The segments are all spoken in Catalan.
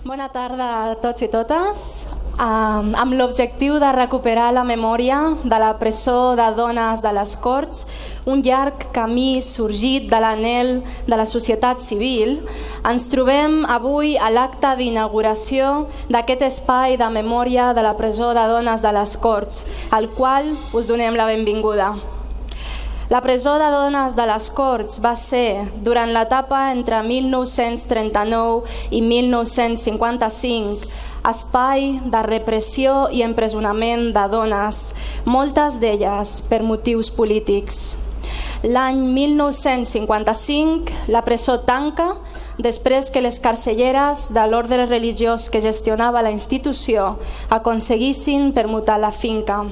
Bona tarda a tots i totes. Amb l'objectiu de recuperar la memòria de la presó de dones de les Corts, un llarg camí sorgit de l'anhel de la societat civil, ens trobem avui a l'acte d'inauguració d'aquest espai de memòria de la presó de dones de les Corts, al qual us donem la benvinguda. La presó de dones de les Corts va ser, durant l'etapa entre 1939 i 1955, espai de repressió i empresonament de dones, moltes d'elles per motius polítics. L'any 1955, la presó tanca després que les carcelleres de l'ordre religiós que gestionava la institució aconseguissin permutar la finca.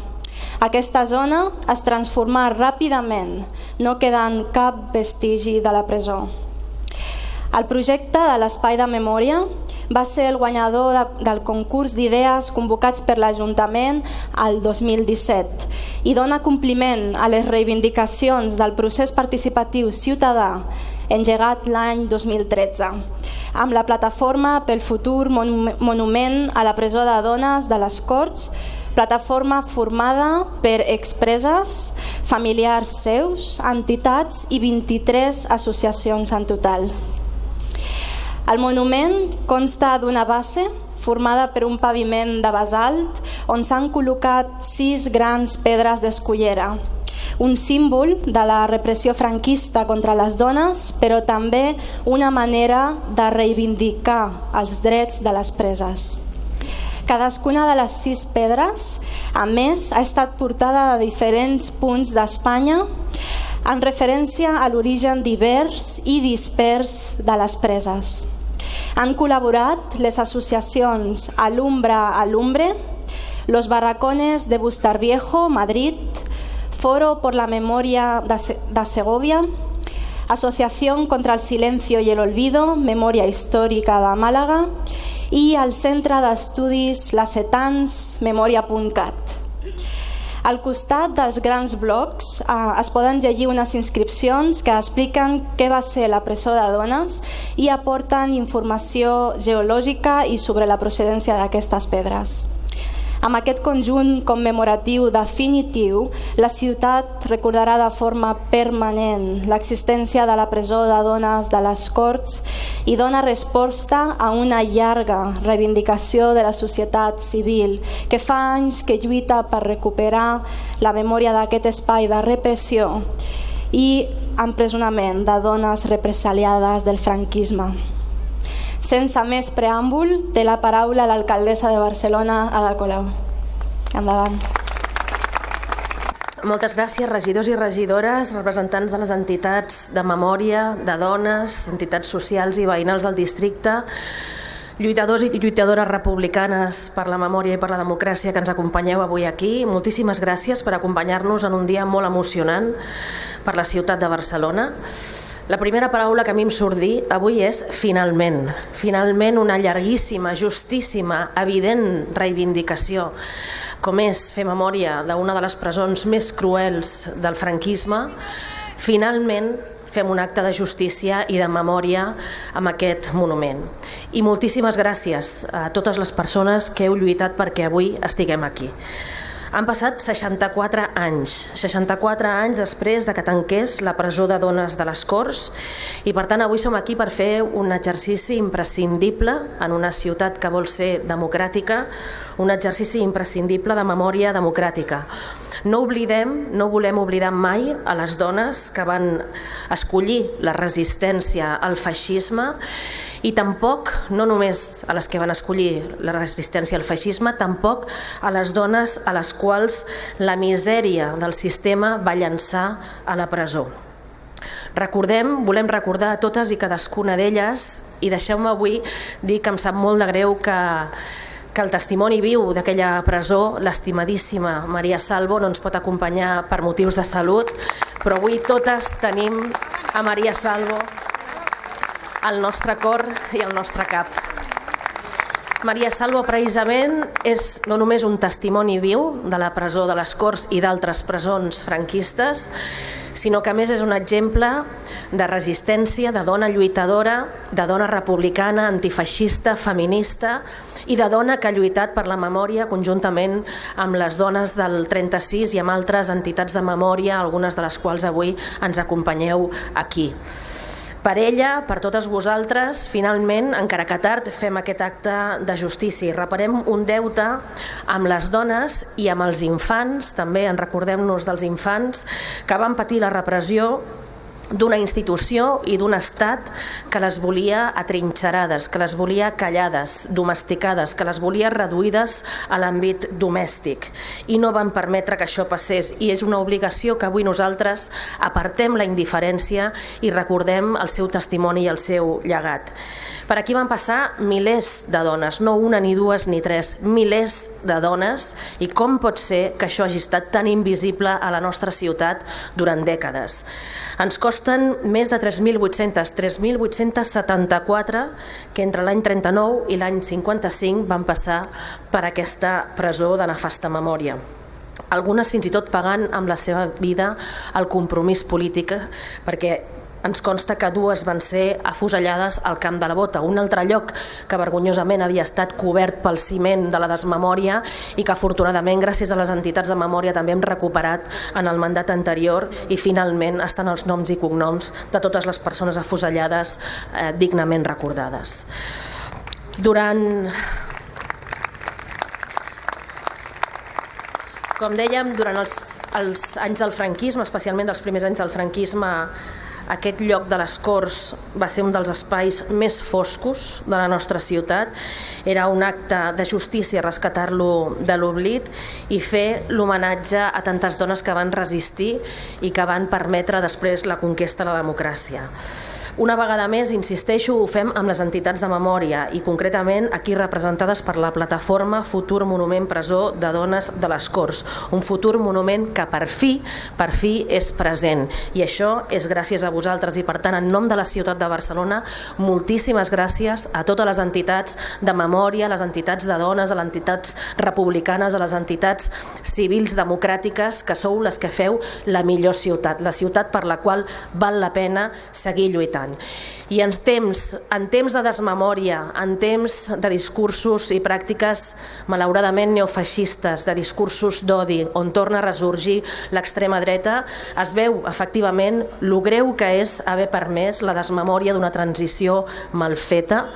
Aquesta zona es transformà ràpidament, no quedant cap vestigi de la presó. El projecte de l'Espai de Memòria va ser el guanyador del concurs d'idees convocats per l'Ajuntament el 2017 i dona compliment a les reivindicacions del procés participatiu ciutadà engegat l'any 2013, amb la plataforma pel futur monument a la presó de dones de les Corts, plataforma formada per expreses, familiars seus, entitats i 23 associacions en total. El monument consta d'una base formada per un paviment de basalt on s'han col·locat 6 grans pedres d'escullera, un símbol de la repressió franquista contra les dones, però també una manera de reivindicar els drets de les preses. Cadascuna de les 6 pedres, a més, ha estat portada de diferents punts d'Espanya en referència a l'origen divers i dispers de les preses. Han col·laborat les associacions Alumbra Alumbre, Los Barracones de Bustarviejo, Madrid, Foro por la Memoria de Segovia, Asociación contra el Silencio y el Olvido, Memòria Històrica de Màlaga i el Centre d'Estudis Lacetans, Memòria.cat. Al costat dels grans blocs es poden llegir unes inscripcions que expliquen què va ser la presó de dones i aporten informació geològica i sobre la procedència d'aquestes pedres. Amb aquest conjunt commemoratiu definitiu, la ciutat recordarà de forma permanent l'existència de la presó de dones de les Corts i dona resposta a una llarga reivindicació de la societat civil que fa anys que lluita per recuperar la memòria d'aquest espai de repressió i empresonament de dones represaliades del franquisme. Sense més preàmbul, té la paraula l'alcaldessa de Barcelona, Ada Colau. Endavant. Moltes gràcies, regidors i regidores, representants de les entitats de memòria, de dones, entitats socials i veïnals del districte, lluitadors i lluitadores republicanes per la memòria i per la democràcia que ens acompanyeu avui aquí. Moltíssimes gràcies per acompanyar-nos en un dia molt emocionant per la ciutat de Barcelona. La primera paraula que a mi em surt dir avui és finalment. Finalment una llarguíssima, justíssima, evident reivindicació, com és fer memòria d'una de les presons més cruels del franquisme. Finalment fem un acte de justícia i de memòria amb aquest monument. I moltíssimes gràcies a totes les persones que heu lluitat perquè avui estiguem aquí. Han passat 64 anys després de que tanqués la presó de dones de les Corts i per tant avui som aquí per fer un exercici imprescindible en una ciutat que vol ser democràtica, un exercici imprescindible de memòria democràtica. No volem oblidar mai a les dones que van escollir la resistència al feixisme i tampoc, no només a les que van escollir la resistència al feixisme, tampoc a les dones a les quals la misèria del sistema va llançar a la presó. Volem recordar a totes i cadascuna d'elles i deixeu-me avui dir que em sap molt de greu que el testimoni viu d'aquella presó, l'estimadíssima Maria Salvo, no ens pot acompanyar per motius de salut, però avui totes tenim a Maria Salvo al nostre cor i al nostre cap. Maria Salvo precisament és no només un testimoni viu de la presó de les Corts i d'altres presons franquistes, sinó que a més és un exemple de resistència, de dona lluitadora, de dona republicana, antifeixista, feminista i de dona que ha lluitat per la memòria conjuntament amb les dones del 36 i amb altres entitats de memòria, algunes de les quals avui ens acompanyeu aquí. Per ella, per totes vosaltres, finalment, encara que tard, fem aquest acte de justícia i reparem un deute amb les dones i amb els infants, també en recordem-nos dels infants, que van patir la repressió d'una institució i d'un estat que les volia atrinxerades, que les volia callades, domesticades, que les volia reduïdes a l'àmbit domèstic i no van permetre que això passés, i és una obligació que avui nosaltres apartem la indiferència i recordem el seu testimoni i el seu llegat. Per aquí van passar milers de dones, no una ni dues ni tres, milers de dones, i com pot ser que això hagi estat tan invisible a la nostra ciutat durant dècades? Ens costen més de 3.874 que entre l'any 39 i l'any 55 van passar per aquesta presó de nefasta memòria. Algunes fins i tot pagant amb la seva vida el compromís polític, perquè ens consta que dues van ser afusellades al Camp de la Bota, un altre lloc que vergonyosament havia estat cobert pel ciment de la desmemòria i que afortunadament gràcies a les entitats de memòria també hem recuperat en el mandat anterior, i finalment estan els noms i cognoms de totes les persones afusellades dignament recordades. Com dèiem, durant els anys del franquisme, especialment dels primers anys del franquisme, aquest lloc de les Corts va ser un dels espais més foscos de la nostra ciutat. Era un acte de justícia rescatar-lo de l'oblit i fer l'homenatge a tantes dones que van resistir i que van permetre després la conquesta de la democràcia. Una vegada més, insisteixo, ho fem amb les entitats de memòria i concretament aquí representades per la plataforma Futur Monument Presó de Dones de les Corts, un futur monument que per fi és present, i això és gràcies a vosaltres, i per tant en nom de la ciutat de Barcelona moltíssimes gràcies a totes les entitats de memòria, a les entitats de dones, a les entitats republicanes, a les entitats civils democràtiques, que sou les que feu la millor ciutat, la ciutat per la qual val la pena seguir lluitant. I en temps de desmemòria, en temps de discursos i pràctiques malauradament neofeixistes, de discursos d'odi, on torna a ressorgir l'extrema dreta, es veu efectivament lo greu que és haver permès la desmemòria d'una transició mal feta,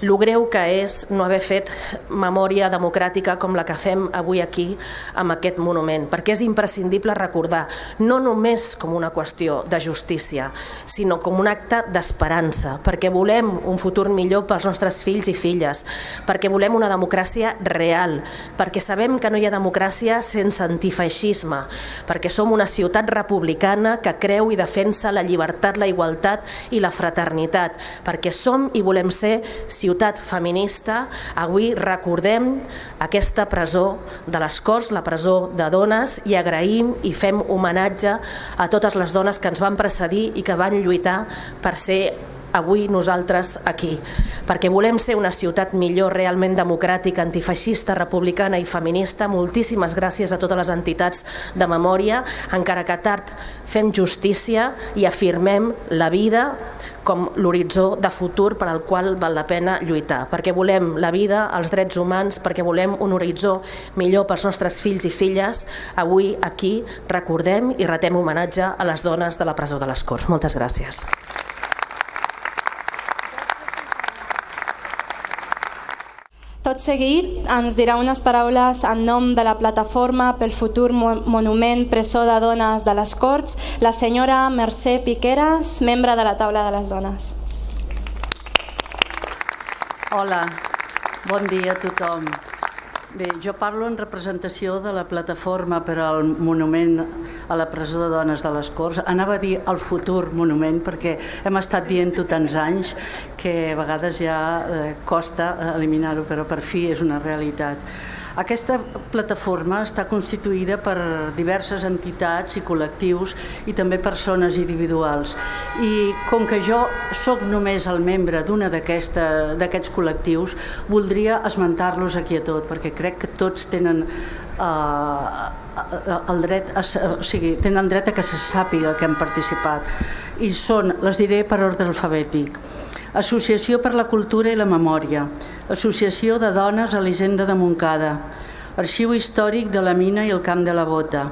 lo greu que és no haver fet memòria democràtica com la que fem avui aquí amb aquest monument, perquè és imprescindible recordar, no només com una qüestió de justícia, sinó com un acte d'esperança, perquè volem un futur millor pels nostres fills i filles, perquè volem una democràcia real, perquè sabem que no hi ha democràcia sense antifeixisme, perquè som una ciutat republicana que creu i defensa la llibertat, la igualtat i la fraternitat, perquè som i volem ser ciutat feminista. Avui recordem aquesta presó de les Corts, la presó de dones, i agraïm i fem homenatge a totes les dones que ens van precedir i que van lluitar per ser avui nosaltres aquí, perquè volem ser una ciutat millor, realment democràtica, antifeixista, republicana i feminista. Moltíssimes gràcies a totes les entitats de memòria. Encara que tard, fem justícia i afirmem la vida com l'horitzó de futur per al qual val la pena lluitar, perquè volem la vida, els drets humans, perquè volem un horitzó millor pels nostres fills i filles. Avui aquí recordem i retem homenatge a les dones de la presó de les Corts. Moltes gràcies. Tot seguit ens dirà unes paraules en nom de la Plataforma pel Futur Monument Presó de Dones de les Corts, la senyora Mercè Piqueras, membre de la Taula de les Dones. Hola, bon dia a tothom. Bé, jo parlo en representació de la Plataforma per al Monument a la Presó de Dones de les Corts. Anava a dir el futur monument perquè hem estat dient-ho tants anys que a vegades ja costa eliminar-ho, però per fi és una realitat. Aquesta plataforma està constituïda per diverses entitats i col·lectius i també persones individuals. I com que jo sóc només el membre d'una d'aquests col·lectius, voldria esmentar-los aquí a tot, perquè crec que tots tenen el dret, o sigui, tenen dret a que se sàpiga que han participat, i són, les diré per ordre alfabètic: Associació per la Cultura i la Memòria, Associació de Dones a l'Hisenda de Montcada, Arxiu Històric de la Mina i el Camp de la Bota,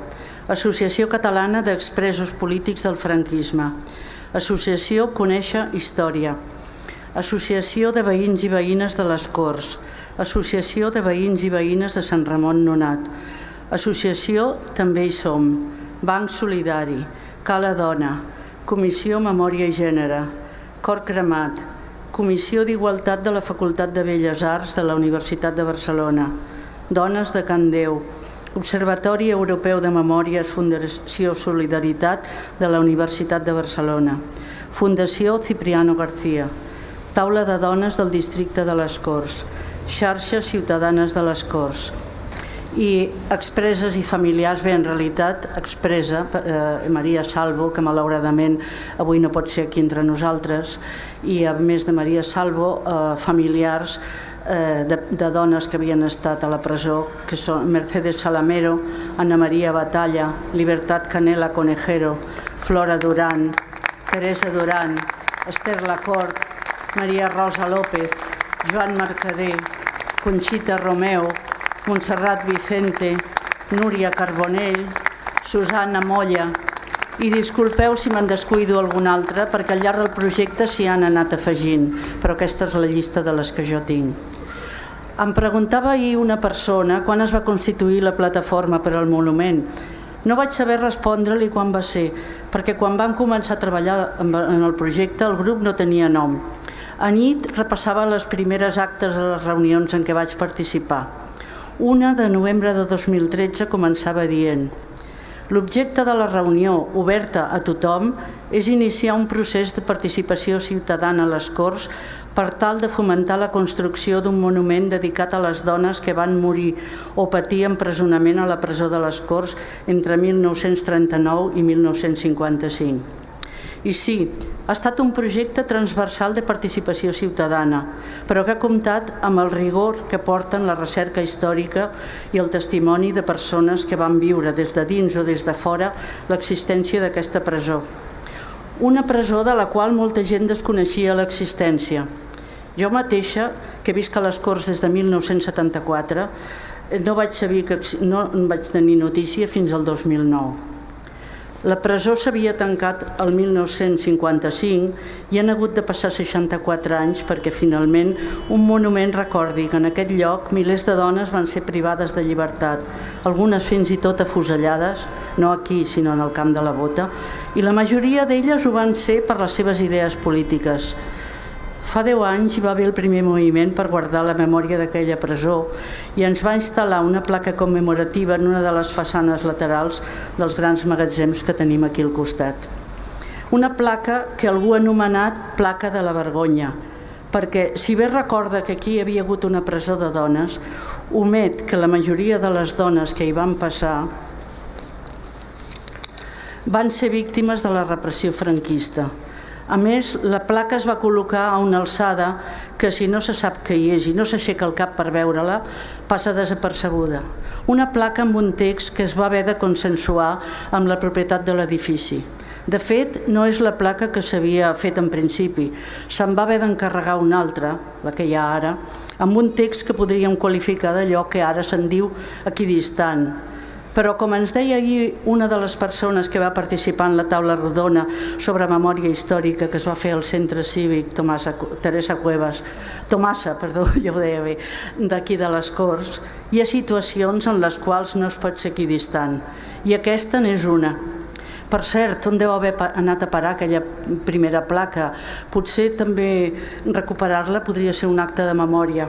Associació Catalana d'Expresos Polítics del Franquisme, Associació Conèixer Història, Associació de Veïns i Veïnes de les Corts, Associació de Veïns i Veïnes de Sant Ramon Nonat, Associació També hi som, Banc Solidari, Cala Dona, Comissió Memòria i Gènere, Cor Cremat, Comissió d'Igualtat de la Facultat de Belles Arts de la Universitat de Barcelona, Dones de Can Déu, Observatori Europeu de Memòries Fundació Solidaritat de la Universitat de Barcelona, Fundació Cipriano García, Taula de Dones del Districte de les Corts, Xarxa Ciutadanes de les Corts, i expresses i familiars. Bé, en realitat expressa Maria Salvo, que malauradament avui no pot ser aquí entre nosaltres, i a més de Maria Salvo, familiars de dones que havien estat a la presó, que són Mercedes Salamero, Ana Maria Batalla, Libertad Canela Conejero, Flora Duran, Teresa Duran, Esther Lacort, Maria Rosa López, Joan Mercader, Conxita Romeu, Montserrat Vicente, Núria Carbonell, Susana Molla, i disculpeu si me'n descuido algun altre, perquè al llarg del projecte s'hi han anat afegint, però aquesta és la llista de les que jo tinc. Em preguntava ahir una persona quan es va constituir la plataforma per al monument. No vaig saber respondre-li quan va ser, perquè quan vam començar a treballar en el projecte el grup no tenia nom. A nit repassava les primeres actes de les reunions en què vaig participar. Una de novembre de 2013 començava dient: l'objecte de la reunió, oberta a tothom, és iniciar un procés de participació ciutadana a les Corts per tal de fomentar la construcció d'un monument dedicat a les dones que van morir o patir empresonament a la presó de les Corts entre 1939 i 1955. I sí, ha estat un projecte transversal de participació ciutadana, però que ha comptat amb el rigor que porten la recerca històrica i el testimoni de persones que van viure des de dins o des de fora l'existència d'aquesta presó. Una presó de la qual molta gent desconeixia l'existència. Jo mateixa, que visc a les Corts des de 1974, no vaig tenir notícia fins al 2009. La presó s'havia tancat el 1955 i han hagut de passar 64 anys perquè finalment un monument recordi que en aquest lloc milers de dones van ser privades de llibertat, algunes fins i tot afusellades, no aquí sinó en el Camp de la Bota, i la majoria d'elles ho van ser per les seves idees polítiques. Fa 10 anys hi va haver el primer moviment per guardar la memòria d'aquella presó i ens va instal·lar una placa commemorativa en una de les façanes laterals dels grans magatzems que tenim aquí al costat. Una placa que algú ha anomenat placa de la vergonya, perquè si bé recorda que aquí hi havia hagut una presó de dones, omet que la majoria de les dones que hi van passar van ser víctimes de la repressió franquista. A més, la placa es va col·locar a una alçada que si no se sap què hi és i no s'aixeca el cap per veure-la, passa desapercebuda. Una placa amb un text que es va haver de consensuar amb la propietat de l'edifici. De fet, no és la placa que s'havia fet en principi. Se'n va haver d'encarregar una altra, la que hi ha ara, amb un text que podríem qualificar d'allò que ara se'n diu equidistant. Però, com ens deia ahir una de les persones que va participar en la taula rodona sobre memòria històrica que es va fer al centre cívic Tomasa Cuevas, jo ho deia bé, d'aquí de les Corts, hi ha situacions en les quals no es pot ser equidistant, i aquesta n'és una. Per cert, on deu haver anat a parar aquella primera placa? Potser també recuperar-la podria ser un acte de memòria.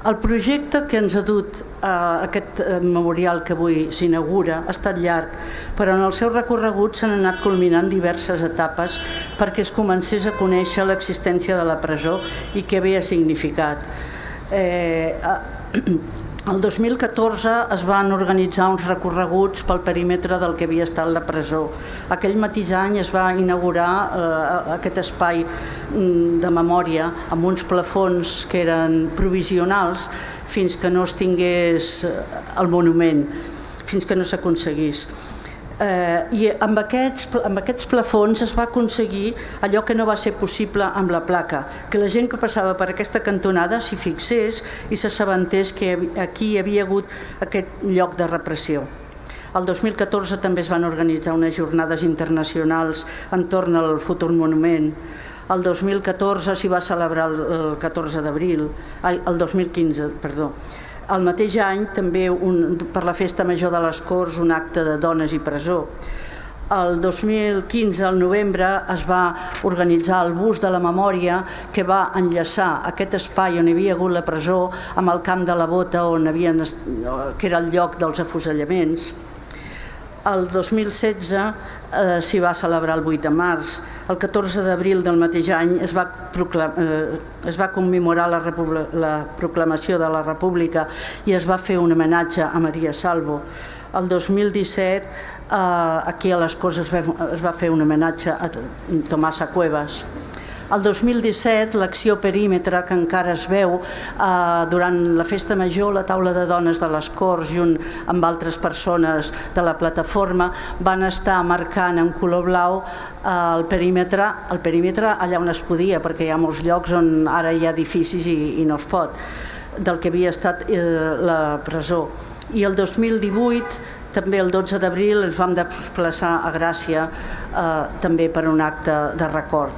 El projecte que ens ha dut a aquest memorial que avui s'inaugura ha estat llarg, però en el seu recorregut s'han anat culminant diverses etapes perquè es comencés a conèixer l'existència de la presó i què havia significat. El 2014 es van organitzar uns recorreguts pel perímetre del que havia estat la presó. Aquell mateix any es va inaugurar aquest espai de memòria amb uns plafons que eren provisionals fins que no es tingués el monument, fins que no s'aconseguís. I amb aquests plafons es va aconseguir allò que no va ser possible amb la placa, que la gent que passava per aquesta cantonada s'hi fixés i s'assabentés que aquí hi havia hagut aquest lloc de repressió. El 2014 també es van organitzar unes jornades internacionals entorn al futur monument. El 2014 s'hi va celebrar el 14 d'abril, el 2015, perdó. El mateix any, també per la Festa Major de les Corts, un acte de dones i presó. El 2015, al novembre, es va organitzar el Bus de la Memòria que va enllaçar aquest espai on hi havia hagut la presó amb el Camp de la Bota, que era el lloc dels afusellaments. El 2016 s'hi va celebrar el 8 de març. El 14 d'abril del mateix any es va commemorar la proclamació de la República i es va fer un homenatge a Maria Salvo. El 2017 aquí a les Corts es va fer un homenatge a Tomasa Cuevas. El 2017, l'acció Perímetre, que encara es veu durant la Festa Major, la taula de dones de les Corts, junt amb altres persones de la plataforma, van estar marcant en color blau el perímetre allà on es podia, perquè hi ha molts llocs on ara hi ha edificis i no es pot, del que havia estat la presó. I el 2018, també el 12 d'abril, ens vam desplaçar a Gràcia també per un acte de record.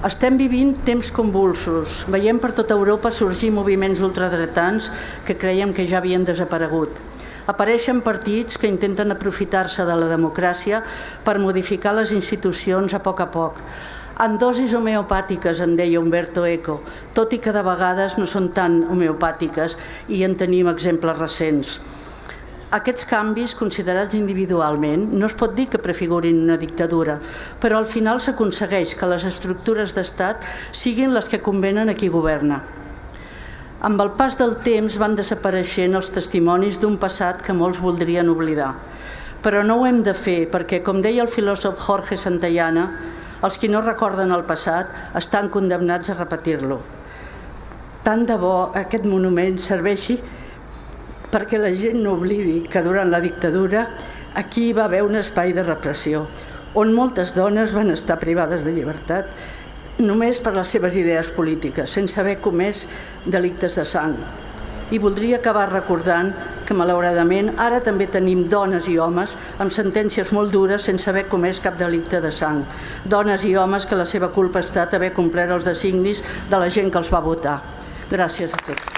Estem vivint temps convulsos. Veiem per tota Europa sorgir moviments ultradretans que creiem que ja havien desaparegut. Apareixen partits que intenten aprofitar-se de la democràcia per modificar les institucions a poc, en dosis homeopàtiques, en deia Umberto Eco, tot i que de vegades no són tan homeopàtiques i en tenim exemples recents. Aquests canvis, considerats individualment, no es pot dir que prefigurin una dictadura, però al final s'aconsegueix que les estructures d'estat siguin les que convenen a qui governa. Amb el pas del temps van desapareixent els testimonis d'un passat que molts voldrien oblidar. Però no ho hem de fer perquè, com deia el filòsof Jorge Santayana, els qui no recorden el passat estan condemnats a repetir-lo. Tant de bo aquest monument serveixi perquè la gent no oblidi que durant la dictadura aquí hi va haver un espai de repressió, on moltes dones van estar privades de llibertat només per les seves idees polítiques, sense haver comès delictes de sang. I voldria acabar recordant que, malauradament, ara també tenim dones i homes amb sentències molt dures sense haver comès cap delicte de sang. Dones i homes que la seva culpa ha estat haver complert els designis de la gent que els va votar. Gràcies a tots.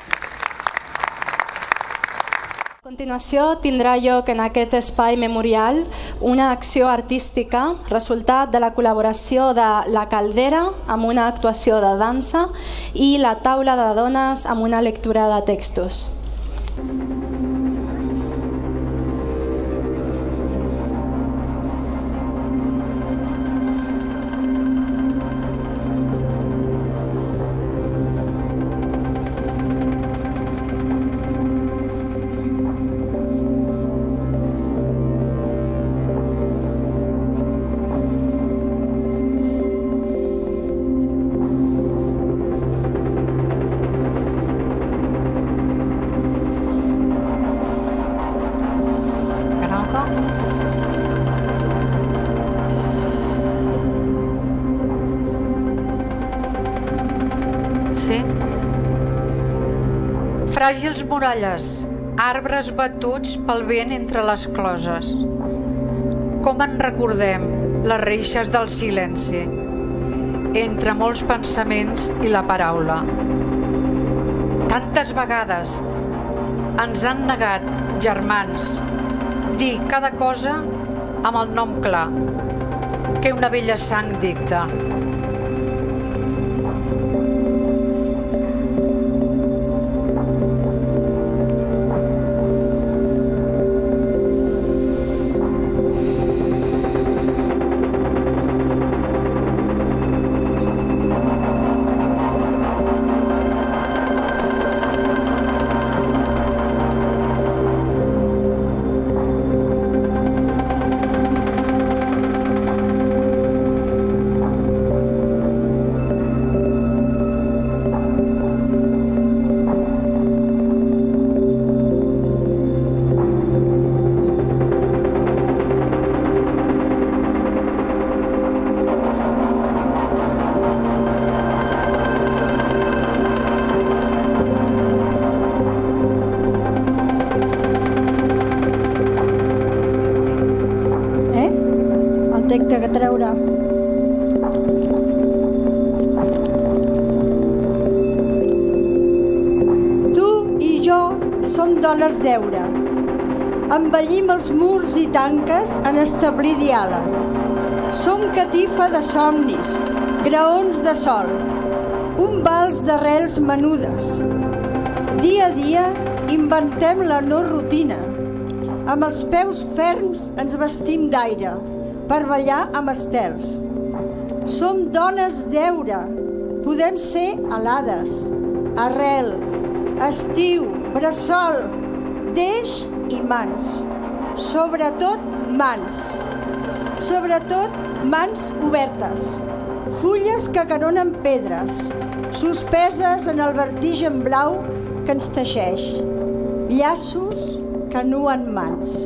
A continuació tindrà lloc en aquest espai memorial una acció artística resultat de la col·laboració de La Caldera amb una actuació de dansa i la taula de dones amb una lectura de textos. Fràgils muralles, arbres batuts pel vent entre les closes. Com en recordem les reixes del silenci, entre molts pensaments i la paraula. Tantes vegades ens han negat, germans, dir cada cosa amb el nom clar, que una vella sang dicta. té que treure. Tu i jo som dones deure. Embellim els murs i tanques en establir diàleg. Som catifa de somnis, graons de sol, un vals d'arrels menudes. Dia a dia inventem la no rutina. Amb els peus ferms ens vestim d'aire per ballar amb estels. Som dones deure. Podem ser alades, arrel, estiu, bressol, deix i mans. Sobretot mans. Sobretot mans obertes. Fulles que caronen pedres, suspeses en el vertigen blau que ens teixeix. Llaços que nuen mans.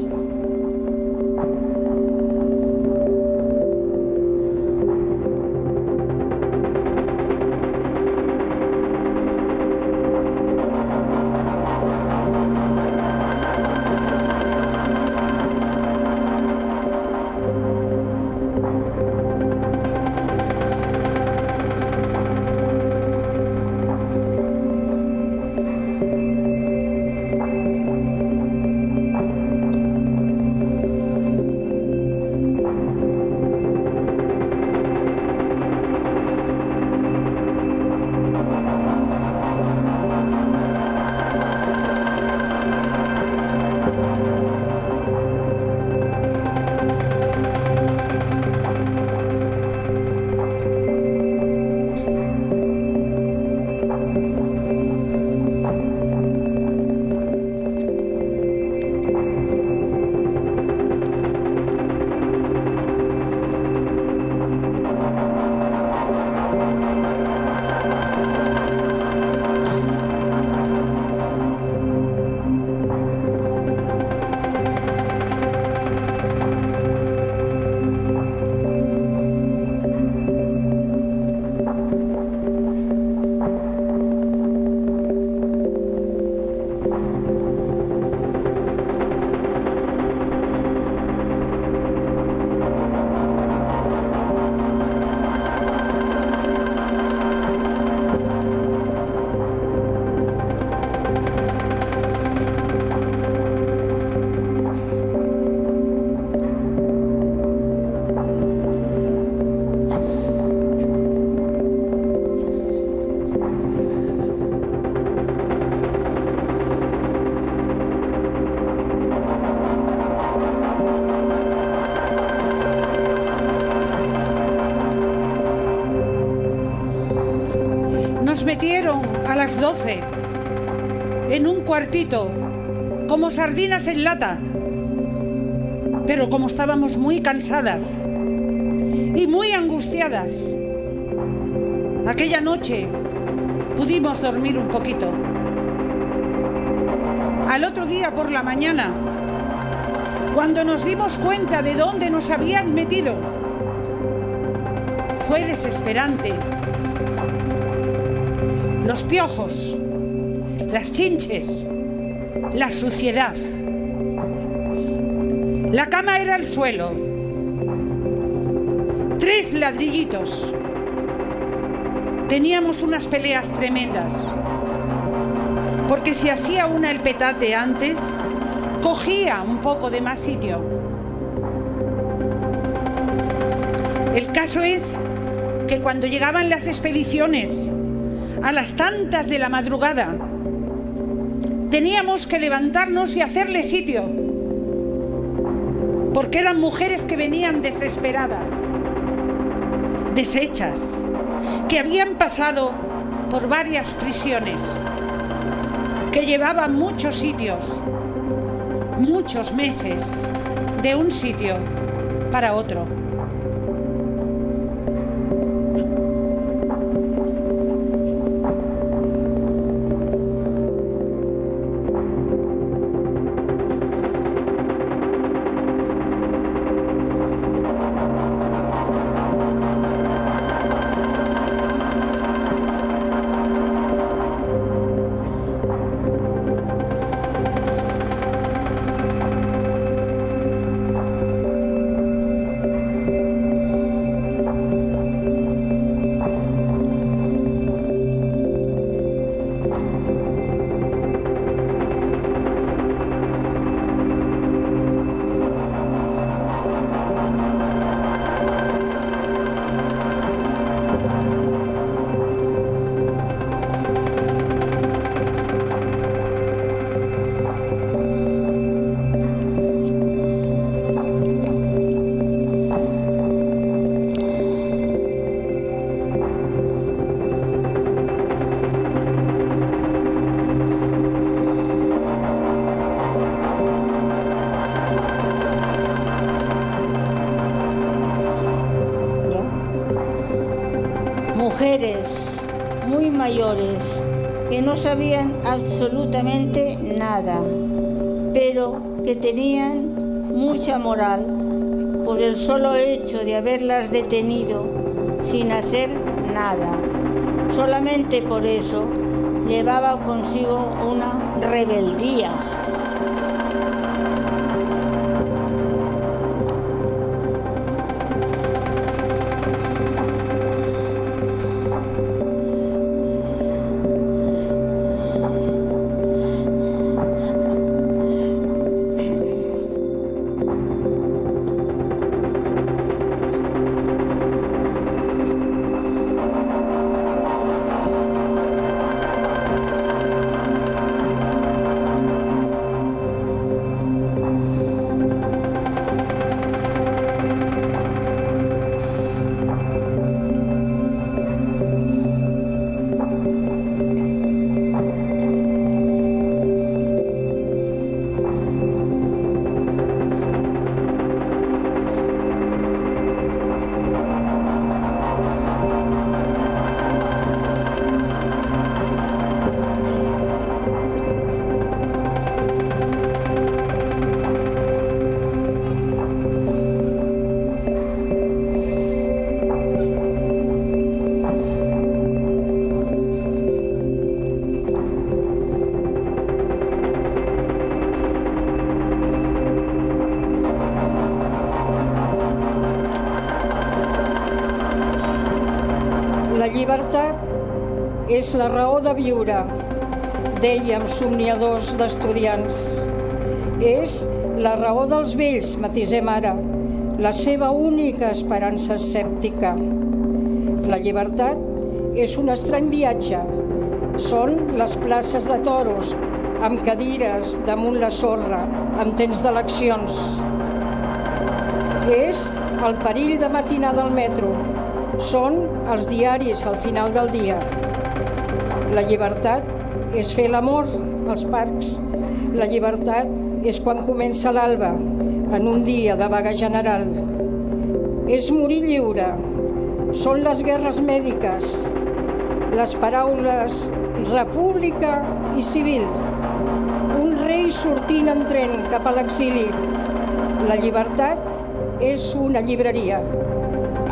Nos metieron a las 12 en un cuartito, como sardinas en lata. Pero como estábamos muy cansadas y muy angustiadas, aquella noche pudimos dormir un poquito. Al otro día por la mañana, cuando nos dimos cuenta de dónde nos habían metido, fue desesperante. Los piojos, las chinches, la suciedad. La cama era el suelo. 3 ladrillitos. Teníamos unas peleas tremendas, porque si hacía una el petate antes, cogía un poco de más sitio. El caso es que cuando llegaban las expediciones, a las tantas de la madrugada, teníamos que levantarnos y hacerle sitio, porque eran mujeres que venían desesperadas, deshechas, que habían pasado por varias prisiones, que llevaban muchos sitios, muchos meses, de un sitio para otro. Mujeres muy mayores que no sabían absolutamente nada, pero que tenían mucha moral por el solo hecho de haberlas detenido sin hacer nada. Solamente por eso llevaba consigo una rebeldía. La llibertat és la raó de viure, dèiem somniadors d'estudiants. És la raó dels vells, matisem ara, la seva única esperança escèptica. La llibertat és un estrany viatge. Són les places de toros, amb cadires damunt la sorra, amb temps d'eleccions. És el perill de matinar del metro. Són els diaris al final del dia. La llibertat és fer l'amor als parcs. La llibertat és quan comença l'alba, en un dia de vaga general. És morir lliure. Són les guerres mèdiques. Les paraules república i civil. Un rei sortint en tren cap a l'exili. La llibertat és una llibreria.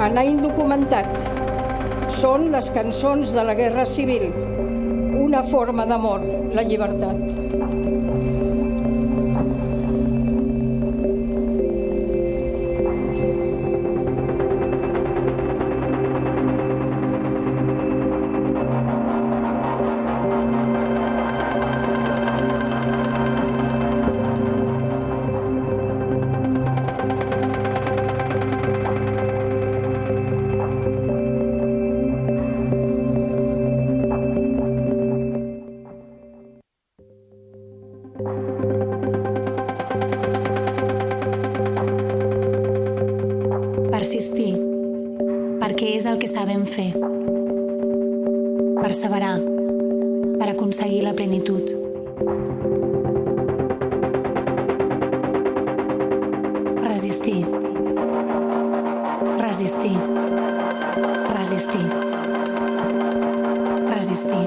Anar indocumentat. Són les cançons de la Guerra Civil. Una forma d'amor, la llibertat. Persistir, perquè és el que sabem fer. Perseverar, per aconseguir la plenitud. Resistir. Resistir. Resistir. Resistir.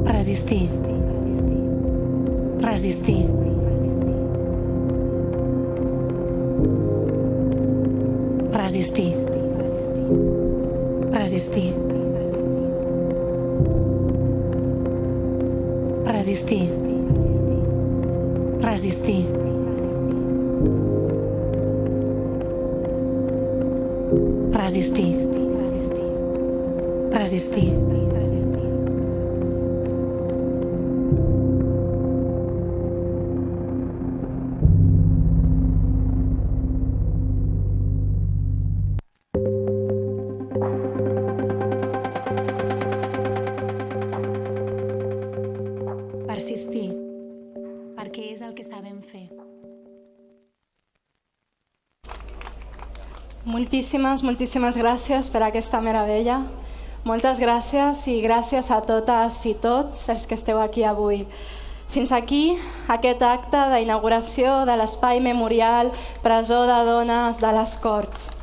Resistir. Resistir. Resistir. Resistir. Resistir. Resistir. Resistir. Resistir. Persistir, perquè és el que sabem fer. Moltíssimes gràcies per aquesta meravella. Moltes gràcies i gràcies a totes i tots els que esteu aquí avui. Fins aquí aquest acte d'inauguració de l'Espai Memorial Presó de Dones de les Corts.